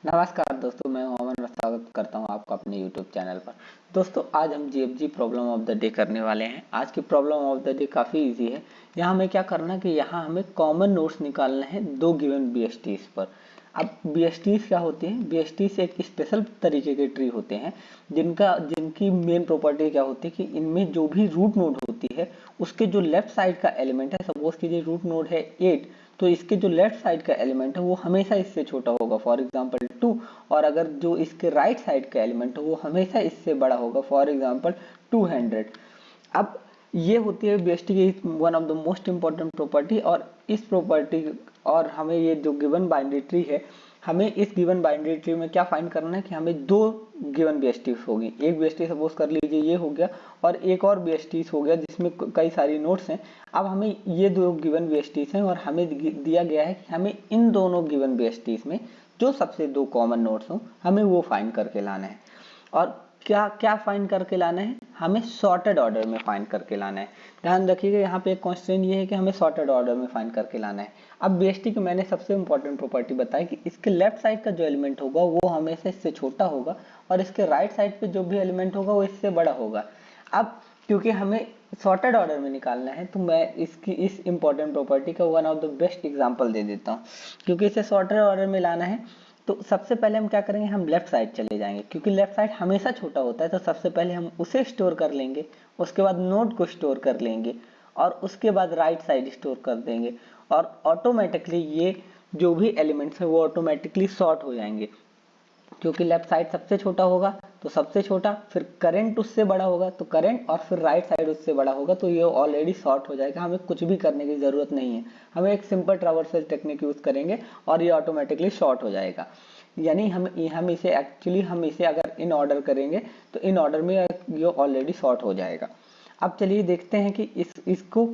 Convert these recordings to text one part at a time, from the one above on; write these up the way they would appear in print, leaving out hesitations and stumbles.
नमस्कार दोस्तों, मैं अमन मैं स्वागत करता हूं आपका अपने YouTube चैनल पर। दोस्तों, आज हम GFG problem of the day करने वाले हैं। आज की प्रॉब्लम ऑफ द डे काफ़ी इजी है। यहाँ हमें क्या करना है कि यहाँ हमें कॉमन नोड्स निकालने हैं दो गिवन बीएसटीज पर। अब बीएसटीज क्या होती हैं? बीएसटीज एक स्पेशल तरीके के ट्री होते हैं जिनकी मेन प्रॉपर्टी क्या होती है कि इनमें जो भी रूट नोड होती है उसके जो लेफ्ट साइड का एलिमेंट है, सपोज कीजिए रूट नोड है 8, तो इसके जो लेफ्ट साइड का एलिमेंट है वो हमेशा इससे छोटा होगा, फॉर एग्जांपल 2। और अगर जो इसके राइट साइड का एलिमेंट है वो हमेशा इससे बड़ा होगा, फॉर एग्जांपल 200। अब ये होती है बीएसटी की one of the most important property. और इस प्रॉपर्टी और हमें ये जो गिवन बाइनरी ट्री है, हमें इस गिवन बाइनरी ट्री में क्या फाइंड करना है कि हमें दो गिवन बीएसटी होगी। एक बीएसटी सपोज कर लीजिए ये हो गया, और एक और बीएसटी हो गया जिसमें कई सारी नोट्स हैं। अब हमें ये दो गिवन बीएसटीज हैं और हमें दिया गया है कि हमें इन दोनों गिवन बीएसटीज में जो सबसे दो कॉमन नोट्स हो हमें वो फाइंड करके लाना है। और क्या क्या फाइंड करके लाना है? हमें सॉर्टेड ऑर्डर में फाइंड करके लाना है। ध्यान रखिएगा, यहाँ पे एक कॉन्स्टेंट ये है कि हमें सॉर्टेड ऑर्डर में फाइंड करके लाना है। अब बीएसटी की मैंने सबसे इंपॉर्टेंट प्रॉपर्टी बताई कि इसके लेफ्ट साइड का जो एलिमेंट होगा वो हमेशा इससे छोटा होगा, और इसके राइट साइड पे जो भी एलिमेंट होगा वो इससे बड़ा होगा। अब क्योंकि हमें सॉर्टेड ऑर्डर में निकालना है तो मैं इसकी इस इंपॉर्टेंट प्रॉपर्टी का one of the best example दे देता हूँ। क्योंकि इसे सॉर्टेड ऑर्डर में लाना है तो सबसे पहले हम क्या करेंगे, हम लेफ्ट साइड चले जाएंगे। क्योंकि लेफ्ट साइड हमेशा छोटा होता है तो सबसे पहले हम उसे स्टोर कर लेंगे, उसके बाद नोड को स्टोर कर लेंगे, और उसके बाद राइट साइड स्टोर कर देंगे। और ऑटोमेटिकली ये जो भी एलिमेंट्स है वो ऑटोमेटिकली सॉर्ट हो जाएंगे। क्योंकि लेफ्ट साइड सबसे छोटा होगा तो सबसे छोटा, फिर करंट उससे बड़ा होगा तो करंट, और फिर राइट साइड उससे बड़ा होगा, तो ये ऑलरेडी सॉर्ट हो जाएगा। हमें कुछ भी करने की जरूरत नहीं है, हमें एक सिंपल ट्रावर्सल टेक्निक यूज करेंगे और ये ऑटोमेटिकली शॉर्ट हो जाएगा। यानी हम इसे अगर इन ऑर्डर करेंगे तो इन ऑर्डर में ये ऑलरेडी सॉर्ट हो जाएगा। अब चलिए देखते हैं कि इसको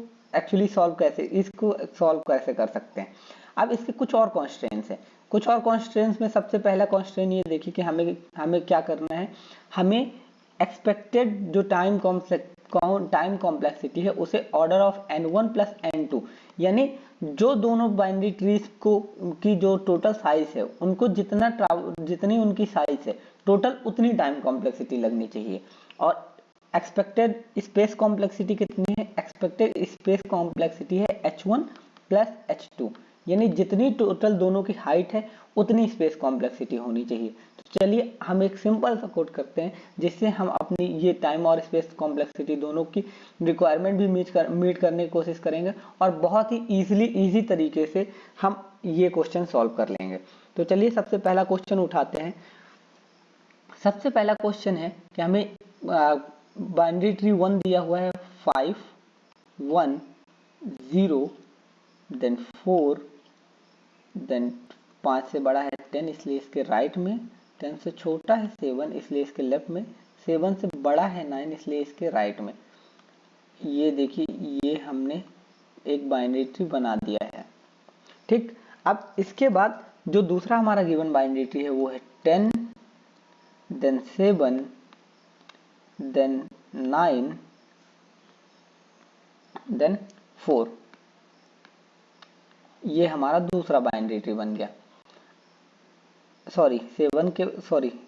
सॉल्व कैसे कर सकते हैं। अब इसके कुछ और कॉन्स्ट्रेंट्स हैं। कुछ और कॉन्स्ट्रेंट्स में सबसे पहला कॉन्स्ट्रेंट ये देखिए कि हमें क्या करना है, हमें एक्सपेक्टेड जो टाइम कॉम्प्लेक्सिटी है उसे order of n1 plus n2, यानी जो दोनों बाइनरी ट्रीज की जो टोटल साइज है उनको जितनी उनकी साइज है टोटल उतनी टाइम कॉम्प्लेक्सिटी लगनी चाहिए। और एक्सपेक्टेड स्पेस कॉम्प्लेक्सिटी कितनी है? एक्सपेक्टेड स्पेस कॉम्प्लेक्सिटी है h1 प्लस h2, यानी जितनी टोटल दोनों की हाइट है उतनी स्पेस कॉम्प्लेक्सिटी होनी चाहिए। तो चलिए हम एक सिंपल सा कोड करते हैं जिससे हम अपनी ये टाइम और स्पेस कॉम्प्लेक्सिटी दोनों की रिक्वायरमेंट भी मीट करने की कोशिश करेंगे, और बहुत ही इजी तरीके से हम ये क्वेश्चन सॉल्व कर लेंगे। तो चलिए सबसे पहला क्वेश्चन उठाते हैं। सबसे पहला क्वेश्चन है कि हमें बाइनरी ट्री 1 दिया हुआ है, 5 1 0 देन 4 देन 5 से बड़ा है 10 इसलिए इसके राइट में, 10 से छोटा है 7 इसलिए इसके लेफ्ट में, 7 से बड़ा है 9 इसलिए इसके राइट में। ये देखिए, ये हमने एक बाइनरी ट्री बना दिया है। ठीक, अब इसके बाद जो दूसरा हमारा गिवन बाइनरी ट्री है वो है 10 देन 7 देन 9 देन 4। ये हमारा दूसरा बाइनरी ट्री बन गया।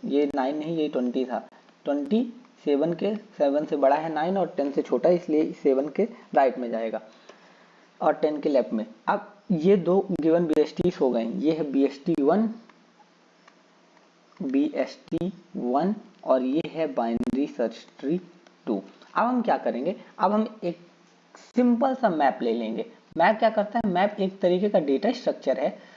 ये 9 नहीं, ये 20 था। 7 से बड़ा है 9 और 10 से छोटा है इसलिए 7 के राइट में जाएगा और 10 के लेफ्ट में। अब ये दो गिवन बीएसटीज हो गए। ये है BST1 और ये है बाइनरी सर्च ट्री 2। अब हम क्या करेंगे, अब हम एक सिंपल सा मैप ले लेंगे। मैप क्या करता है? मैप एक तरीके का डेटा स्ट्रक्चर है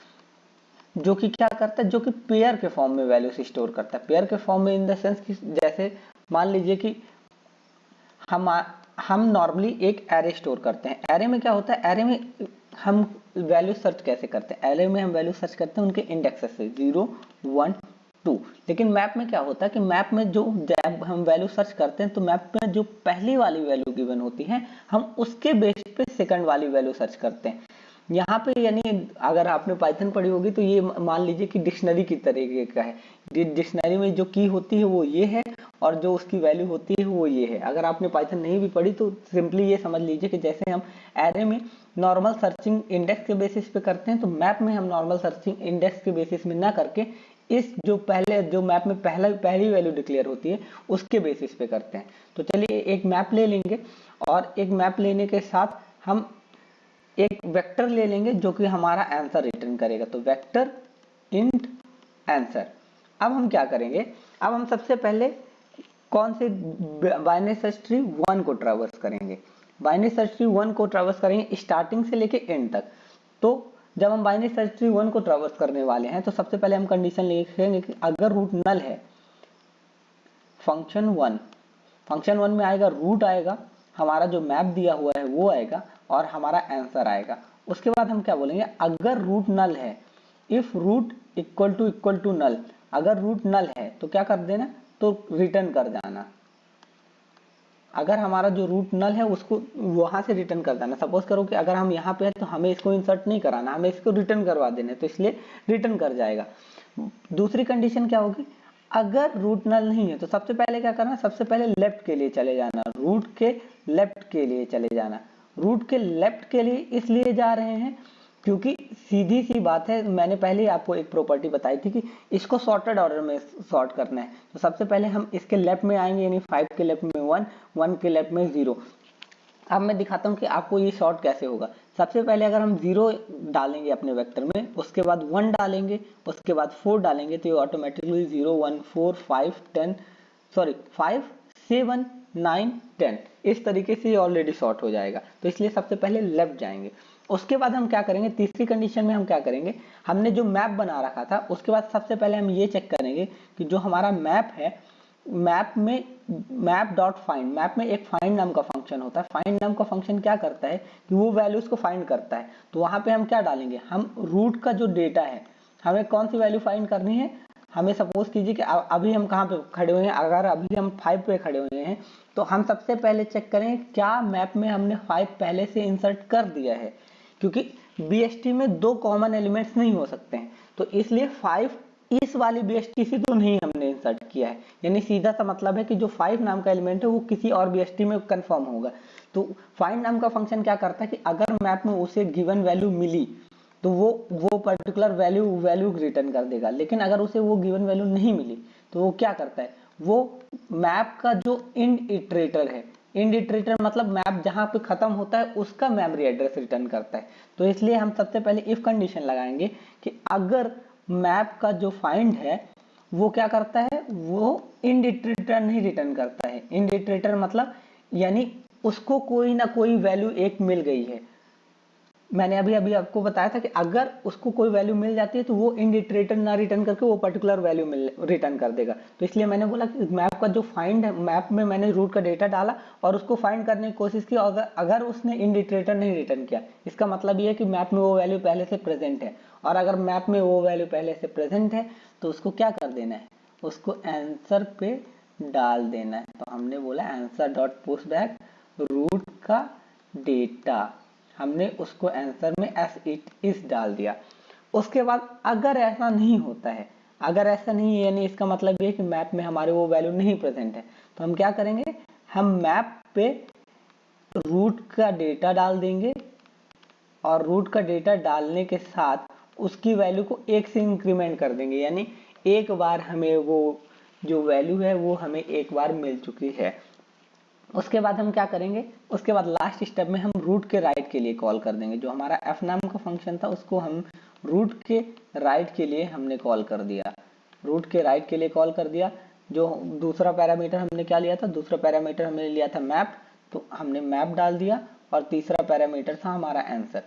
जो कि क्या करता है, जो कि पेयर के फॉर्म में वैल्यूज स्टोर करता है। पेयर के फॉर्म में इन द सेंस कि जैसे मान लीजिए कि हम नॉर्मली एक एरे स्टोर करते हैं। एरे में क्या होता है, एरे में हम वैल्यू सर्च कैसे करते हैं? एरे में हम वैल्यू सर्च करते हैं उनके इंडेक्सेस से 0 1 2। लेकिन मैप में क्या होता है कि मैप में जब हम वैल्यू सर्च करते हैं तो मैप में जो पहली वाली वैल्यू गिवन होती है हम उसके बेस पे सेकंड वाली वैल्यू सर्च करते हैं। यहाँ पे यानी अगर आपने पाइथन पढ़ी होगी तो ये मान लीजिए कि डिक्शनरी की तरीके का है। डिक्शनरी में जो की होती है वो ये है और जो उसकी वैल्यू होती है वो ये है। अगर आपने पाइथन नहीं भी पढ़ी तो सिंपली ये समझ लीजिए कि जैसे हम एरे में नॉर्मल सर्चिंग इंडेक्स के बेसिस पे करते हैं तो मैप में हम नॉर्मल सर्चिंग इंडेक्स के बेसिस में ना करके इस जो मैप में पहली वैल्यू डिक्लेयर होती है उसके बेसिस पे करते हैं। तो चलिए एक मैप ले लेंगे और एक मैप लेने के साथ हम एक वेक्टर ले लेंगे जो कि हमारा आंसर रिटर्न करेगा। तो वेक्टर इंट आंसर। अब हम क्या करेंगे, अब हम सबसे पहले कौन से बाइनरी सर्च ट्री 1 को ट्रैवर्स करेंगे। बाइनरी सर्च ट्री 1 को ट्रैवर्स करेंगे स्टार्टिंग से लेके एंड तक। तो जब हम बाइनरी सर्च ट्री 1 को ट्रैवर्स करने वाले हैं तो सबसे पहले हम कंडीशन लिखेंगे कि अगर रूट नल है, फंक्शन 1 में आएगा, रूट आएगा, हमारा जो मैप दिया हुआ है वो आएगा और हमारा आंसर आएगा। उसके बाद हम क्या बोलेंगे, अगर रूट नल है, if root equal to null, अगर रूट नल है तो क्या कर देना, तो रिटर्न कर जाना। अगर हमारा जो रूट नल है उसको वहां से रिटर्न कर देना। सपोज करो कि अगर हम यहाँ पे है तो हमें इसको इंसर्ट नहीं कराना, हमें इसको रिटर्न करवा देना, तो इसलिए रिटर्न कर जाएगा। दूसरी कंडीशन क्या होगी, अगर रूट नल नहीं है तो सबसे पहले क्या करना, सबसे पहले लेफ्ट के लिए चले जाना, रूट के लेफ्ट के लिए चले जाना। रूट के लेफ्ट के लिए इसलिए जा रहे हैं क्योंकि सीधी सी बात है, मैंने पहले ही आपको एक प्रॉपर्टी बताई थी कि इसको सॉर्टेड ऑर्डर में सॉर्ट करना है। तो सबसे पहले हम इसके लेफ्ट में आएंगे, यानी 5 के लेफ्ट में 1, 1 के लेफ्ट में 0। अब मैं दिखाता हूं कि आपको ये सॉर्ट कैसे होगा। सबसे पहले अगर हम 0 डालेंगे अपने वेक्टर में, उसके बाद 1 डालेंगे, उसके बाद 4 डालेंगे, तो ये ऑटोमेटिकली 0 1 4 5 10 सॉरी 5 7 9 10 इस तरीके से ये ऑलरेडी सॉर्ट हो जाएगा। तो इसलिए सबसे पहले लेफ्ट जाएंगे। उसके बाद हम क्या करेंगे, तीसरी कंडीशन में हम क्या करेंगे, हमने जो मैप बना रखा था उसके बाद सबसे पहले हम ये चेक करेंगे कि जो हमारा मैप है, मैप में मैप डॉट फाइंड, मैप में एक फाइंड नाम का फंक्शन होता है। फाइंड नाम का फंक्शन क्या करता है कि वो वैल्यूज को फाइंड करता है। तो वहां पे हम क्या डालेंगे, हम रूट का जो डेटा है, हमें कौन सी वैल्यू फाइंड करनी है, हमें सपोज कीजिए कि अभी हम कहाँ पे खड़े हुए हैं, अगर अभी हम 5 पे खड़े हुए हैं तो हम सबसे पहले चेक करें क्या मैप में हमने 5 पहले से इंसर्ट कर दिया है, क्योंकि बीएसटी में 2 कॉमन एलिमेंट्स नहीं हो सकते हैं। तो इसलिए 5 इस वाली बीएसटी से तो नहीं हमने इंसर्ट किया है, यानी सीधा सा मतलब है कि जो 5 नाम का एलिमेंट है वो किसी और बीएसटी में कंफर्म होगा। तो फाइंड नाम का फंक्शन क्या करता है कि अगर मैप में उसे गिवन वैल्यू मिली तो वो पर्टिकुलर वैल्यू रिटर्न कर देगा। लेकिन अगर उसे वो गिवन वैल्यू नहीं मिली तो वो क्या करता है, वो मैप का जो इंड इटरेटर है, इंड इटरेटर मतलब मैप जहां पे खत्म होता है उसका मेमोरी एड्रेस रिटर्न करता है। तो इसलिए हम सबसे पहले इफ कंडीशन लगाएंगे कि अगर मैप का जो फाइंड है वो क्या करता है, वो इंड इटरेटर नहीं रिटर्न करता है। इंड इटरेटर मतलब यानी उसको कोई ना कोई वैल्यू एक मिल गई है। मैंने अभी आपको बताया था कि अगर उसको कोई वैल्यू मिल जाती है तो वो इंड इटरेटर ना रिटर्न करके वो पर्टिकुलर वैल्यू रिटर्न कर देगा। तो इसलिए मैंने बोला कि मैप का जो फाइंड है, मैप में मैंने रूट का डेटा डाला और उसको फाइंड करने की कोशिश की, अगर उसने इंड इटरेटर नहीं रिटर्न किया, इसका मतलब ये है कि मैप में वो वैल्यू पहले से प्रेजेंट है। और अगर मैप में वो वैल्यू पहले से प्रेजेंट है तो उसको क्या कर देना है, उसको आंसर पे डाल देना है। तो हमने बोला answer dot push back root का डेटा, हमने उसको आंसर में एस इट इज डाल दिया। उसके बाद अगर ऐसा नहीं होता है, अगर ऐसा नहीं है यानी इसका मतलब ये कि मैप में हमारे वो वैल्यू नहीं प्रेजेंट है, तो हम क्या करेंगे, हम मैप पे रूट का डेटा डाल देंगे और रूट का डेटा डालने के साथ उसकी वैल्यू को 1 से इंक्रीमेंट कर देंगे, यानी एक बार हमें वो जो वैल्यू है वो हमें एक बार मिल चुकी है। उसके बाद हम क्या करेंगे, उसके बाद लास्ट स्टेप में हम रूट के राइट के लिए कॉल कर देंगे। जो हमारा एफ नाम का फंक्शन था उसको हम रूट के राइट के लिए हमने कॉल कर दिया, रूट के राइट के लिए कॉल कर दिया। जो दूसरा पैरामीटर हमने क्या लिया था, दूसरा पैरामीटर हमने लिया था मैप, तो हमने मैप डाल दिया और तीसरा पैरामीटर था हमारा आंसर।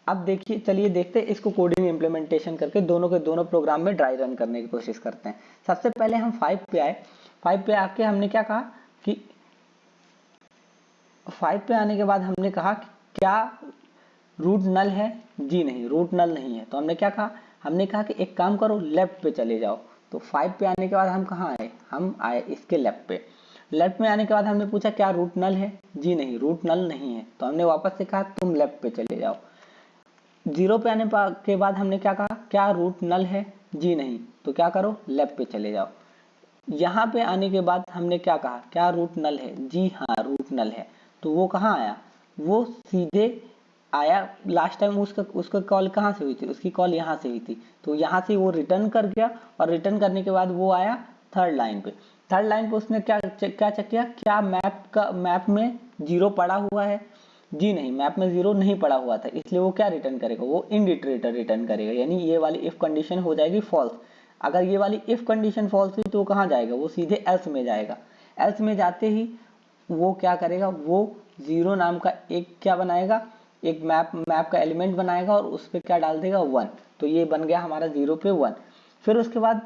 अब देखिए, चलिए देखते हैं इसको कोडिंग इंप्लीमेंटेशन करके दोनों के दोनों प्रोग्राम में ड्राई रन करने की कोशिश करते हैं। सबसे पहले हम 5 पे आए, 5 पे आके हमने क्या कहा कि 5 पे आने के बाद हमने कहा कि क्या रूट नल है, जी नहीं, रूट नल नहीं है। तो हमने क्या कहा, हमने कहा कि एक काम करो लेफ्ट पे चले जाओ। तो 5 पे आने के बाद हम कहाँ आए, हम आए इसके लेफ्ट पे। लेफ्ट में आने के बाद हमने पूछा क्या रूट नल है, जी नहीं, रूट नल नहीं है। तो हमने वापस से कहा तुम लेफ्ट पे चले जाओ। जीरो पे आने के बाद हमने क्या कहा, क्या रूट नल है, जी नहीं, तो क्या करो लेफ्ट पे चले जाओ। यहाँ पे आने के बाद हमने क्या कहा, क्या रूट नल है, जी हाँ रूट नल है, तो वो कहाँ आया, वो सीधे आया। लास्ट टाइम उसका उसका कॉल कहाँ से हुई थी, उसकी कॉल यहाँ से हुई थी, तो यहाँ से वो रिटर्न कर गया और रिटर्न करने के बाद वो आया थर्ड लाइन पे। थर्ड लाइन पे उसने क्या चेक किया, क्या मैप में जीरो पड़ा हुआ है, जी नहीं, मैप में जीरो नहीं पड़ा हुआ था, इसलिए वो क्या रिटर्न करेगा, वो इंडिटरेटर रिटर्न करेगा, यानी ये वाली इफ कंडीशन हो जाएगी फॉल्स। अगर ये वाली इफ कंडीशन फॉल्स हुई तो वो कहाँ जाएगा, वो सीधे एल्स में जाएगा। एल्स में जाते ही वो क्या करेगा, वो जीरो नाम का एक क्या बनाएगा, एक मैप का एलिमेंट बनाएगा और उस पर क्या डाल देगा, 1। तो ये बन गया हमारा जीरो पे 1। फिर उसके बाद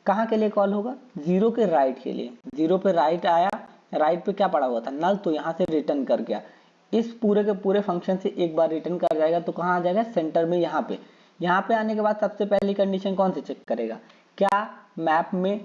कहाँ के लिए कॉल होगा, जीरो के राइट के लिए। जीरो पे राइट आया, राइट पे क्या पड़ा हुआ था, नल, तो यहाँ से रिटर्न कर गया। इस पूरे के पूरे फंक्शन से एक बार रिटर्न कर जाएगा तो कहाँ आ जाएगा, सेंटर में यहाँ पे। यहाँ पे आने के बाद सबसे पहली कंडीशन कौन सी चेक करेगा, क्या मैप में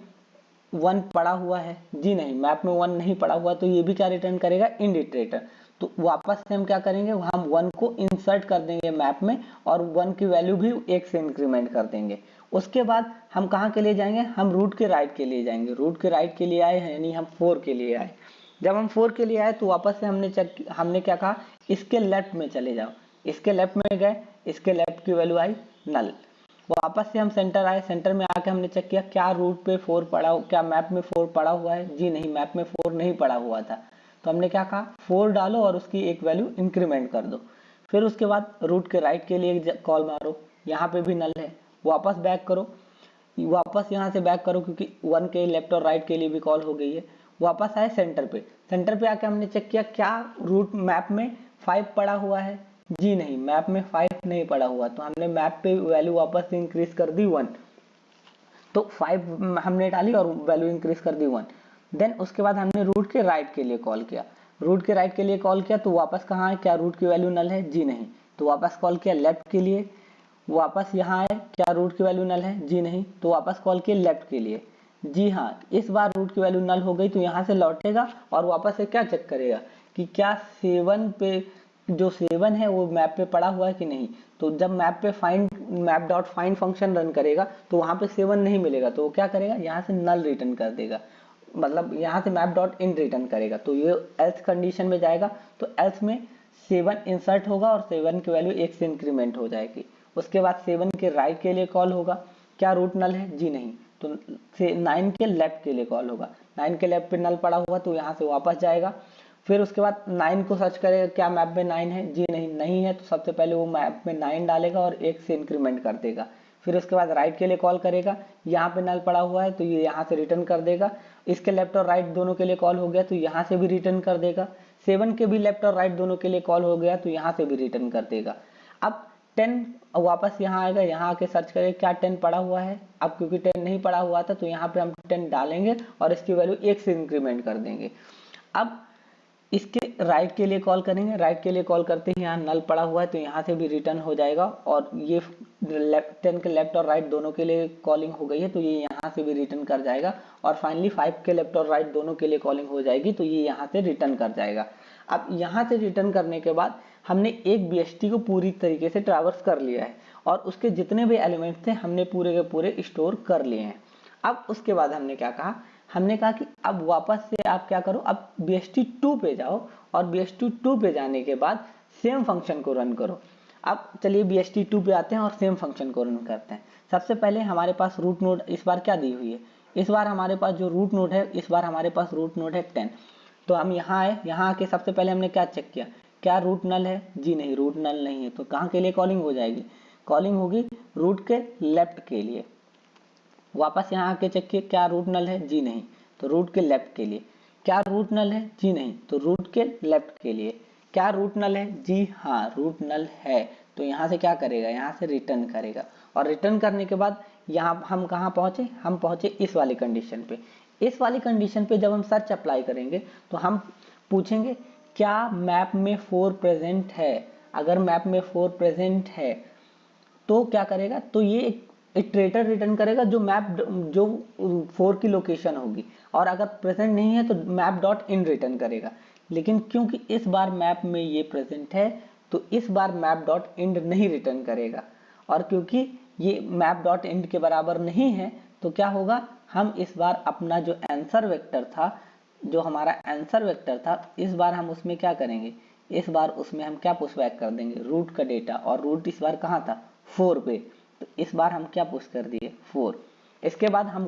1 पड़ा हुआ है, जी नहीं, मैप में 1 नहीं पड़ा हुआ, तो ये भी क्या रिटर्न करेगा, इंडिटरेटर। तो वापस से हम क्या करेंगे, हम 1 को इंसर्ट कर देंगे मैप में और 1 की वैल्यू भी 1 से इंक्रीमेंट कर देंगे। उसके बाद हम कहाँ के लिए जाएंगे, हम रूट के राइट के लिए जाएंगे। रूट के राइट के लिए आए हैं, यानी हम 4 के लिए आए। जब हम 4 के लिए आए तो वापस से हमने क्या कहा, इसके लेफ्ट में चले जाओ। इसके लेफ्ट में गए, इसके लेफ्ट की वैल्यू आई नल। वापस से हम सेंटर आए, सेंटर में आके हमने चेक किया, क्या रूट पे 4 पड़ा, क्या मैप में 4 पड़ा हुआ है, जी नहीं, मैप में 4 नहीं पड़ा हुआ था। तो हमने क्या कहा, 4 डालो और उसकी एक वैल्यू इंक्रीमेंट कर दो। फिर उसके बाद रूट के राइट के लिए कॉल मारो, यहाँ पे भी नल है, वापस बैक करो, वापस यहाँ से बैक करो क्योंकि 1 के लेफ्ट और राइट के लिए भी कॉल हो गई है। वापस आए सेंटर पे, सेंटर पे आके हमने चेक किया, क्या रूट मैप में 5 पड़ा हुआ है, जी नहीं, मैप में 5 नहीं पड़ा हुआ, तो हमने मैप पे वैल्यू वापस से इंक्रीज कर दी 1। तो 5 हमने डाली और वैल्यू इंक्रीज कर दी 1। देन उसके बाद हमने रूट के राइट के लिए कॉल किया। रूट के राइट के लिए कॉल किया तो वापस कहाँ है, क्या रूट की वैल्यू नल है, जी नहीं, तो वापस कॉल किया लेफ्ट के लिए। वापस यहाँ आए, क्या रूट की वैल्यू नल है, जी नहीं, तो वापस कॉल किए लेफ्ट के लिए। जी हाँ, इस बार रूट की वैल्यू नल हो गई तो यहाँ से लौटेगा और वापस से क्या चेक करेगा कि क्या 7 पे, जो 7 है वो मैप पे पड़ा हुआ है कि नहीं। तो जब मैप पे map dot find function run करेगा तो वहाँ पे 7 नहीं मिलेगा, तो वो क्या करेगा, यहाँ से नल रिटर्न कर देगा, मतलब यहाँ से मैप डॉट इन रिटर्न करेगा। तो ये एल्स कंडीशन में जाएगा, तो एल्स में 7 इंसर्ट होगा और 7 की वैल्यू 1 से इंक्रीमेंट हो जाएगी। उसके बाद 7 के राइट के लिए कॉल होगा, क्या रूट नल है, जी नहीं, तो 9 के लेफ्ट के लिए कॉल होगा। 9 के लेफ्ट पे नल पड़ा हुआ तो यहाँ से वापस जाएगा। फिर उसके बाद 9 को सर्च करेगा, क्या मैप में 9 है, जी नहीं, नहीं है, तो सबसे पहले वो मैप में 9 डालेगा और 1 से इंक्रीमेंट कर देगा। फिर उसके बाद राइट के लिए कॉल करेगा, यहाँ पे नल पड़ा हुआ है तो ये यहाँ से रिटर्न कर देगा। इसके लेफ्ट और राइट दोनों के लिए कॉल हो गया तो यहाँ से भी रिटर्न कर देगा। 7 के भी लेफ्ट और राइट दोनों के लिए कॉल हो गया तो यहाँ से भी रिटर्न कर देगा। अब 10 वापस यहाँ आएगा, यहाँ आके सर्च करेगा क्या 10 पड़ा हुआ है। अब क्योंकि 10 नहीं पड़ा हुआ था तो यहाँ पे हम 10 डालेंगे और इसकी वैल्यू 1 से इंक्रीमेंट कर देंगे। अब इसके राइट के लिए कॉल करेंगे, राइट के लिए कॉल करते ही यहाँ नल पड़ा हुआ है तो यहाँ से भी रिटर्न हो जाएगा और ये 10 के लेफ्ट और राइट दोनों के लिए कॉलिंग हो गई है तो ये यहाँ से भी रिटर्न कर जाएगा और फाइनली 5 के लेफ्ट और राइट दोनों के लिए कॉलिंग हो जाएगी तो ये यहाँ से रिटर्न कर जाएगा। अब यहाँ से रिटर्न करने के बाद हमने एक BST को पूरी तरीके से ट्रैवर्स कर लिया है और उसके जितने भी एलिमेंट्स थे हमने पूरे के पूरे स्टोर कर लिए हैं। अब उसके बाद हमने क्या कहा, हमने कहा कि अब वापस से आप क्या करो, अब BST2 पे जाओ और BST2 पे जाने के बाद सेम फंक्शन को रन करो। अब चलिए BST2 पे आते हैं और सेम फंक्शन को रन करते हैं। सबसे पहले हमारे पास रूट नोड इस बार क्या दी हुई है, इस बार हमारे पास जो रूट नोड है, इस बार हमारे पास रूट नोड है 10। तो हम यहाँ आए, यहाँ आके सबसे पहले हमने क्या चेक किया, क्या रूट नल है, जी नहीं, रूट नल नहीं है, तो कहाँ के लिए कॉलिंग हो जाएगी, कॉलिंग होगी रूट के लेफ्ट के लिए। वापस यहाँ आके चेक किए, क्या रूट नल है, जी नहीं, तो रूट के लेफ्ट के लिए। क्या रूट नल है, जी नहीं, तो रूट के लेफ्ट के लिए। क्या रूट नल है, जी हाँ रूट नल है, तो यहाँ से क्या करेगा, यहाँ से रिटर्न करेगा और रिटर्न करने के बाद यहाँ हम कहाँ पहुँचे, हम पहुँचे इस वाली कंडीशन पे। इस वाली कंडीशन पे जब हम सर्च अप्लाई करेंगे तो हम पूछेंगे क्या मैप में 4 प्रेजेंट है। अगर मैप में 4 प्रेजेंट है तो क्या करेगा, तो ये एक इटरेटर रिटर्न करेगा जो जो 4 की लोकेशन होगी और अगर प्रेजेंट नहीं है तो मैप डॉट इन रिटर्न करेगा। लेकिन क्योंकि इस बार मैप में ये प्रेजेंट है तो इस बार मैप डॉट इंड नहीं रिटर्न करेगा। और क्योंकि ये मैप डॉट इंड के बराबर नहीं है तो क्या होगा, हम इस बार अपना जो आंसर वेक्टर था, जो हमारा आंसर वेक्टर था, इस बार हम उसमें क्या करेंगे, इस बार उसमें हम क्या पुश बैक कर देंगे, रूट का डेटा। और रूट इस बार कहाँ था, 4 पे, तो इस बार हम क्या पुश कर दिए, 4। इसके बाद हम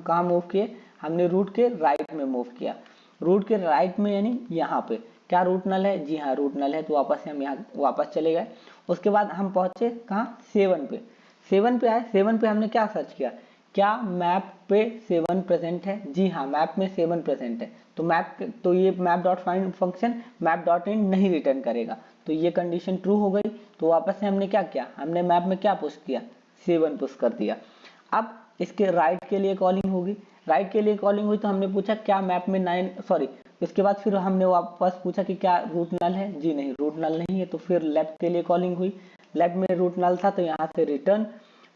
कहाँ मूव किए, हमने रूट के राइट में मूव किया। रूट के राइट में यानी यहाँ पे क्या रूट नल है, जी हाँ रूट नल है, तो वापस हम यहाँ वापस चले गए। उसके बाद हम पहुंचे कहाँ, 7 पे। 7 पे आए, 7 पे हमने क्या सर्च किया, क्या मैप पे 7 प्रेजेंट है, जी हाँ मैप में 7 प्रेजेंट है। तो ये map dot find function map dot end नहीं रिटर्न करेगा, तो ये कंडीशन ट्रू हो गई। तो वापस से हमने क्या किया, हमने मैप में क्या पुश किया, 7 पुश कर दिया। अब इसके राइट के लिए कॉलिंग होगी, राइट के लिए कॉलिंग हुई तो हमने पूछा क्या मैप में 9 सॉरी, इसके बाद फिर हमने वापस पूछा कि क्या रूट नल है, जी नहीं रूट नल नहीं है। तो फिर लेफ्ट के लिए कॉलिंग हुई, लेफ्ट में रूट नल था तो यहाँ से रिटर्न।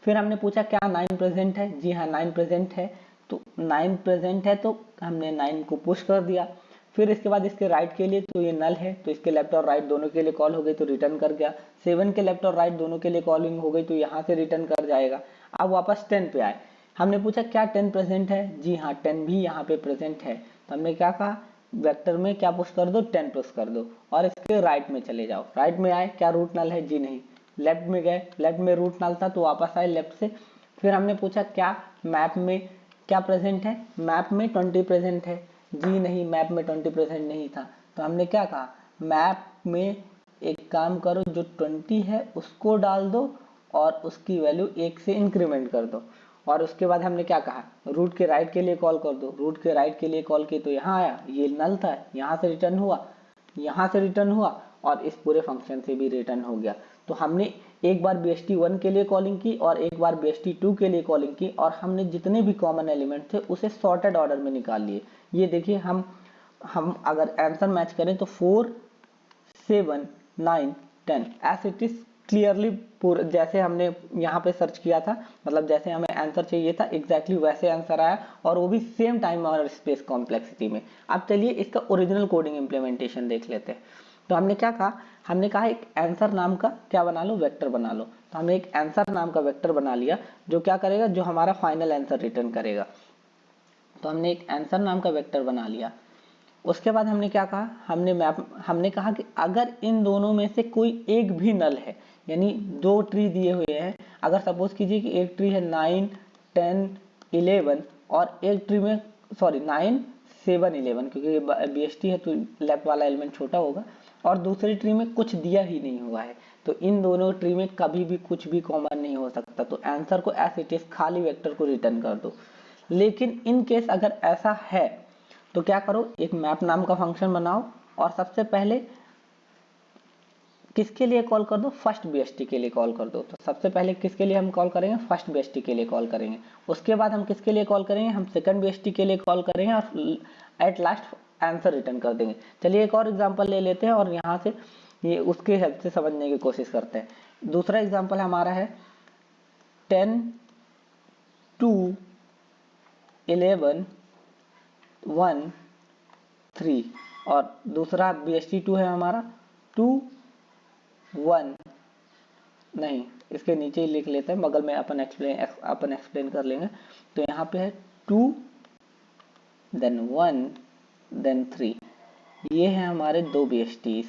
फिर हमने पूछा क्या 9 प्रेजेंट है, जी हाँ 9 प्रेजेंट है, तो 9 प्रेजेंट है तो हमने 9 को पुश कर दिया। फिर इसके बाद इसके राइट के लिए तो ये नल है, तो इसके लेफ्ट और राइट दोनों के लिए कॉल हो गई तो रिटर्न कर गया। 7 के लेफ्ट और राइट दोनों के लिए कॉलिंग हो गई तो यहाँ से रिटर्न कर जाएगा। अब वापस 10 पे आए, हमने पूछा क्या 10 प्रेजेंट है, जी हाँ 10 भी यहाँ पे प्रेजेंट है। तो हमने क्या कहा, वेक्टर में क्या पुश कर दो, 10 पुश कर दो और इसके राइट में चले जाओ। राइट में आए, क्या रूट नल है, जी नहीं। लेफ्ट में गए, लेफ्ट में रूट नल था तो वापस आए लेफ्ट से। फिर हमने पूछा क्या मैप में क्या प्रेजेंट है, मैप में 20 प्रेजेंट है, जी नहीं मैप में 20 प्रेजेंट नहीं था। तो हमने क्या कहा, मैप में एक काम करो, जो 20 है उसको डाल दो और उसकी वैल्यू 1 से इंक्रीमेंट कर दो। और उसके बाद हमने क्या कहा, रूट के राइट के लिए कॉल कर दो। रूट के राइट के लिए कॉल की तो यहाँ आया, ये नल था, यहाँ से रिटर्न हुआ, यहाँ से रिटर्न हुआ और इस पूरे फंक्शन से भी रिटर्न हो गया। तो हमने एक बार BST1 के लिए कॉलिंग की और एक बार BST2 के लिए कॉलिंग की और हमने जितने भी कॉमन एलिमेंट थे उसे सॉर्टेड ऑर्डर में निकाल लिए। ये देखिए, हम अगर आंसर मैच करें तो 4 7 9 10 एज इट इज क्लियरली पूरा जैसे हमने यहाँ पे सर्च किया था, मतलब जैसे हमें आंसर चाहिए था एग्जैक्टली वैसे आंसर आया और वो भी सेम टाइम और स्पेस कॉम्प्लेक्सिटी में। अब चलिए इसका ओरिजिनल कोडिंग इंप्लीमेंटेशन देख लेते हैं। तो हमने क्या कहा, हमने कहा एक आंसर नाम का क्या बना लो, वेक्टर बना लो। तो हमने एक आंसर नाम का वेक्टर बना लिया जो क्या करेगा, जो हमारा फाइनल आंसर रिटर्न करेगा। तो हमने एक आंसर नाम का वेक्टर बना लिया। उसके बाद हमने क्या कहा, हमने कहा कि अगर इन दोनों में से कोई एक भी नल है, यानी 2 ट्री दिए हुए हैं, अगर सपोज कीजिए कि एक ट्री है 9 10 11 और एक ट्री में 9 7 11, क्योंकि BST है तो लेफ्ट वाला एलिमेंट छोटा होगा, और दूसरी ट्री में कुछ दिया ही नहीं हुआ है, तो इन दोनों ट्री में कभी भी कुछ भी कॉमन नहीं हो सकता। तो आंसर को एज इट इज खाली वेक्टर को रिटर्न कर दो। लेकिन इन केस अगर ऐसा है तो क्या करो, एक मैप नाम का फंक्शन बनाओ और सबसे पहले किसके लिए कॉल कर दो, फर्स्ट BST के लिए कॉल कर दो। तो सबसे पहले किसके लिए हम कॉल करेंगे, फर्स्ट BST के लिए कॉल करेंगे। उसके बाद हम किसके लिए कॉल करेंगे, हम सेकंड BST के लिए कॉल करेंगे और एट लास्ट आंसर रिटर्न कर देंगे। चलिए एक और एग्जांपल ले लेते हैं और यहाँ से ये उसके हेल्प से समझने की कोशिश करते हैं। दूसरा एग्जांपल हमारा है 10 2 11 1 3 और दूसरा BST2 है हमारा 2 1 नहीं, इसके नीचे ही लिख लेते हैं, बगल में अपन एक्सप्लेन कर लेंगे। तो यहाँ पे है 2 then 1 then 3, ये है हमारे 2 BSTs।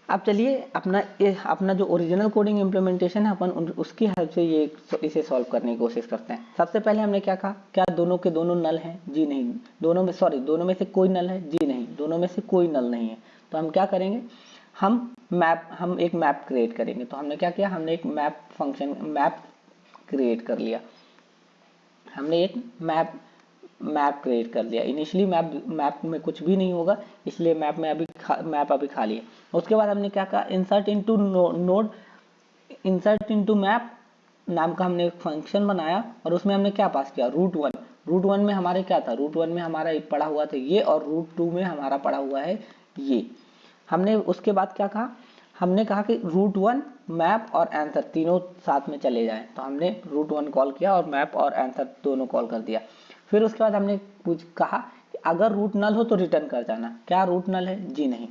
अब चलिए अपना जो ओरिजिनल कोडिंग इम्प्लीमेंटेशन है अपन उसकी हेल्प से इसे सॉल्व करने की कोशिश करते हैं। सबसे पहले हमने क्या कहा, क्या दोनों के दोनों नल हैं, जी नहीं। दोनों में से कोई नल है, जी नहीं। दोनों में से कोई नल नहीं है। तो हम क्या करेंगे, हम एक मैप क्रिएट करेंगे। तो हमने क्या किया, हमने एक मैप क्रिएट कर लिया। हमने एक मैप क्रिएट कर लिया। इनिशियली मैप में कुछ भी नहीं होगा, इसलिए मैप अभी खाली है। उसके बाद हमने क्या कहा, इंसर्ट इनटू मैप नाम का हमने एक फंक्शन बनाया और उसमें हमने क्या पास किया, रूट वन में हमारे क्या था, रूट वन में हमारा पड़ा हुआ था ये, और रूट 2 में हमारा पड़ा हुआ है ये। हमने उसके बाद क्या कहा, हमने कहा कि रूट 1 मैप और आंसर तीनों साथ में चले जाएं। तो हमने रूट 1 कॉल किया और मैप और आंसर दोनों कॉल कर दिया। फिर उसके बाद हमने कहा कि अगर रूट नल हो तो रिटर्न कर जाना। क्या रूट नल है, जी नहीं।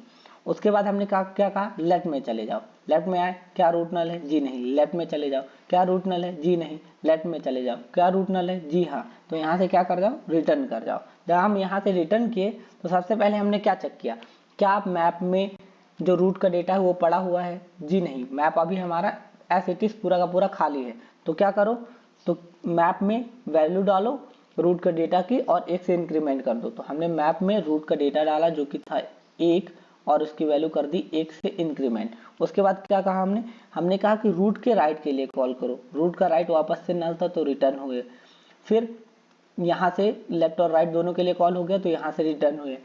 उसके बाद हमने कहा क्या कहा, लेफ्ट में चले जाओ। लेफ्ट में आए, क्या रूट नल है, जी नहीं। लेफ्ट में चले जाओ, क्या रूट नल है, जी नहीं। लेफ्ट में चले जाओ, क्या रूट नल है, जी हाँ। तो यहाँ से क्या कर जाओ, रिटर्न कर जाओ। जब हम यहाँ से रिटर्न किए तो सबसे पहले हमने क्या चेक किया, क्या आप मैप में जो रूट का डेटा है वो पड़ा हुआ है, जी नहीं। मैप अभी हमारा एज इट इज पूरा का पूरा खाली है। तो क्या करो, तो मैप में वैल्यू डालो रूट का डेटा की और 1 से इंक्रीमेंट कर दो। तो हमने मैप में रूट का डेटा डाला जो कि था 1 और उसकी वैल्यू कर दी 1 से इंक्रीमेंट। उसके बाद क्या कहा हमने कहा कि रूट के राइट के लिए कॉल करो। रूट का राइट वापस से नल था तो रिटर्न हुए। फिर यहाँ से लेफ्ट और राइट दोनों के लिए कॉल हो गया तो यहाँ से रिटर्न हुए।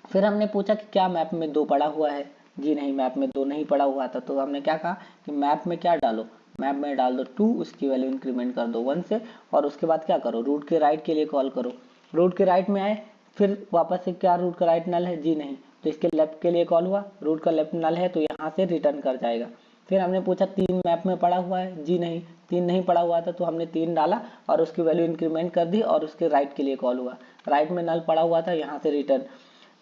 फिर हमने पूछा कि क्या मैप में 2 पड़ा हुआ है, जी नहीं, मैप में 2 नहीं पड़ा हुआ था। तो हमने क्या कहा कि मैप में क्या डालो, मैप में डाल दो 2, उसकी वैल्यू इंक्रीमेंट कर दो 1 से, और उसके बाद क्या करो, रूट के राइट के लिए कॉल करो। रूट के राइट में आए, फिर वापस से क्या रूट का राइट नल है, जी नहीं। तो इसके लेफ्ट के लिए कॉल हुआ, रूट का लेफ्ट नल है तो यहाँ से रिटर्न कर जाएगा। फिर हमने पूछा 3 मैप में पड़ा हुआ है, जी नहीं, 3 नहीं पड़ा हुआ था तो हमने 3 डाला और उसकी वैल्यू इंक्रीमेंट कर दी और उसके राइट के लिए कॉल हुआ। राइट में नल पड़ा हुआ था, यहाँ से रिटर्न।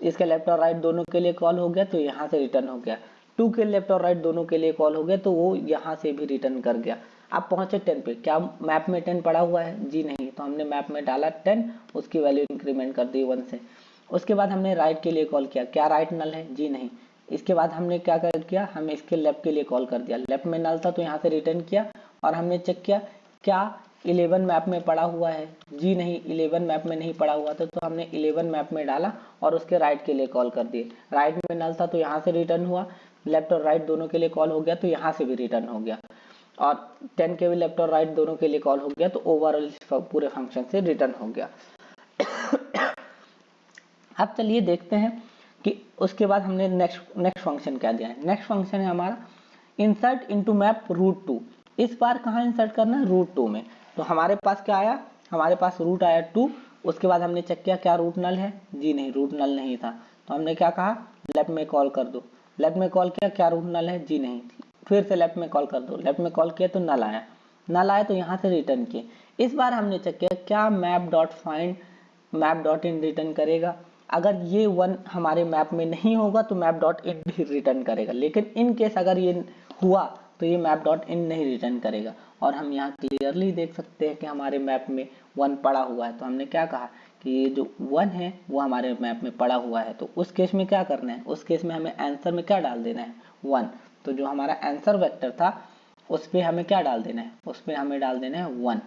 इसके लेफ्ट और राइट दोनों के लिए कॉल हो गया तो यहाँ से रिटर्न हो गया। 2 के लेफ्ट और राइट दोनों के लिए कॉल हो गया तो वो यहाँ से भी रिटर्न कर गया। अब पहुंचे 10 पे, क्या मैप में 10 पड़ा हुआ है, जी नहीं। तो हमने मैप में डाला 10, उसकी वैल्यू इंक्रीमेंट कर दी 1 से। उसके बाद हमने राइट के लिए कॉल किया, क्या राइट नल है, जी नहीं। इसके बाद हमने क्या किया, हमने इसके लेफ्ट के लिए कॉल कर दिया। लेफ्ट में नल था तो यहाँ से रिटर्न किया और हमने चेक किया क्या 11 मैप में पड़ा हुआ है, जी नहीं, 11 मैप में नहीं पड़ा हुआ था तो हमने 11 मैप में डाला और उसके राइट के लिए कॉल कर दिए। राइट में नल था तो यहाँ से रिटर्न हुआ, लेफ्ट और राइट दोनों के लिए कॉल हो गया तो यहाँ से भी रिटर्न हो गया, और 10 के भी लेफ्ट और राइट दोनों के लिए कॉल हो गया तो ओवरऑल पूरे फंक्शन से रिटर्न हो गया। अब चलिए देखते हैं कि उसके बाद हमने नेक्स्ट फंक्शन क्या दिया है। नेक्स्ट फंक्शन है हमारा इंसर्ट इनटू मैप रूट 2। इस बार कहाँ इंसर्ट करना है, रूट 2 में। तो हमारे पास क्या आया, हमारे पास रूट आया 2। उसके बाद हमने चेक किया क्या रूट नल है, जी नहीं, रूट नल नहीं था। तो हमने क्या कहा, लेफ्ट में कॉल कर दो। लेफ्ट में कॉल किया, क्या रूट नल है, जी नहीं। फिर से लेफ्ट में कॉल कर दो। लेफ्ट में कॉल किया तो नल आया, नल आया तो यहाँ से रिटर्न किए। इस बार हमने चेक किया क्या map dot find map dot in return करेगा। अगर ये 1 हमारे मैप में नहीं होगा तो मैप डॉट इन भी रिटर्न करेगा, लेकिन इन केस अगर ये हुआ तो ये मैप डॉट इन नहीं रिटर्न करेगा। और हम यहाँ क्लियरली देख सकते हैं कि हमारे मैप में 1 पड़ा हुआ है। तो हमने क्या कहा कि ये जो 1 है वो हमारे मैप में पड़ा हुआ है। तो उस केस में क्या करना है, उस केस में हमें आंसर में क्या डाल देना है, 1। तो जो हमारा आंसर वेक्टर था उस पर हमें क्या डाल देना है, उस पर हमें डाल देना है 1।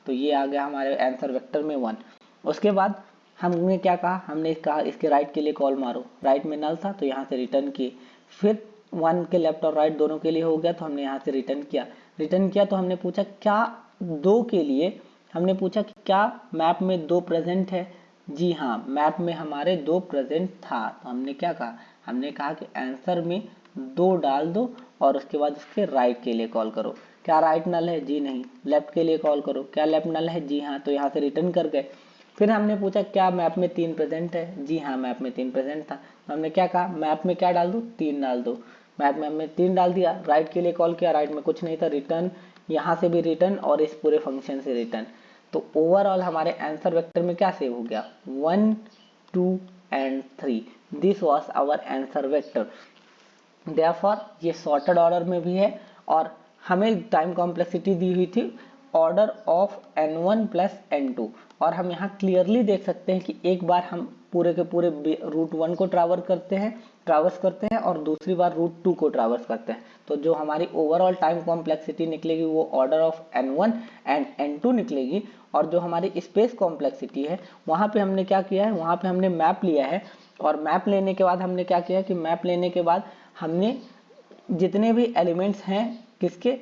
तो ये आ गया हमारे आंसर वेक्टर में 1। उसके बाद हमने क्या कहा, हमने कहा इसके राइट के लिए कॉल मारो। राइट में नल था तो यहाँ से रिटर्न किए। फिर 1 के लेफ्ट और राइट दोनों के लिए हो गया तो हमने यहाँ से रिटर्न किया। रिटर्न किया तो हमने पूछा क्या 2 के लिए, हमने पूछा कि क्या मैप में 2 प्रेजेंट है, जी हाँ, मैप में हमारे 2 प्रेजेंट था। तो हमने क्या कहा, हमने कहा कि आंसर में 2 डाल दो और उसके बाद उसके राइट के लिए कॉल करो। क्या राइट नल है, जी नहीं। लेफ्ट के लिए कॉल करो, क्या लेफ्ट नल है, जी हाँ। तो यहाँ से रिटर्न कर गए। फिर हमने पूछा क्या मैप में 3 प्रेजेंट है, जी हाँ, मैप में 3 प्रेजेंट था। तो हमने क्या कहा, मैप में क्या डाल दो, 3 डाल दो। मैप में हमने 3 डाल दिया। राइट के लिए कॉल किया, राइट में कुछ नहीं था, रिटर्न, यहाँ से भी रिटर्न और इस पूरे फंक्शन से रिटर्न। तो ओवरऑल हमारे आंसर वेक्टर में क्या सेव हो गया, 1 2 and 3। This was our answer vector. Therefore ये सॉर्टेड ऑर्डर में भी है और हमें टाइम कॉम्प्लेक्सिटी दी हुई थी order of n1 plus n2। और हम यहाँ क्लियरली देख सकते हैं कि एक बार हम पूरे के पूरे रूट 1 को ट्रावर्स करते हैं और दूसरी बार रूट 2 को ट्रावर्स करते हैं। तो जो हमारी ओवरऑल टाइम कॉम्प्लेक्सिटी निकलेगी वो order of n1 and n2 निकलेगी। और जो हमारी स्पेस कॉम्प्लेक्सिटी है वहाँ पे हमने क्या किया है, वहाँ पे हमने मैप लिया है और मैप लेने के बाद हमने क्या किया कि मैप लेने के बाद हमने जितने भी एलिमेंट्स हैं किसके,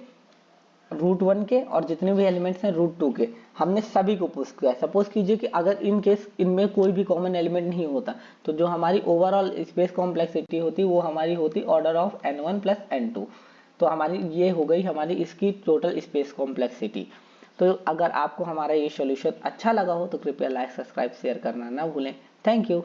रूट 1 के, और जितने भी एलिमेंट्स हैं रूट 2 के, हमने सभी को पुश किया। सपोज कीजिए कि अगर इन केस इनमें कोई भी कॉमन एलिमेंट नहीं होता तो जो हमारी ओवरऑल स्पेस कॉम्प्लेक्सिटी होती वो हमारी होती order of n1 plus n2। तो हमारी ये हो गई हमारी इसकी टोटल स्पेस कॉम्प्लेक्सिटी। तो अगर आपको हमारा ये सॉल्यूशन अच्छा लगा हो तो कृपया लाइक, सब्सक्राइब, शेयर करना ना भूलें। Thank you.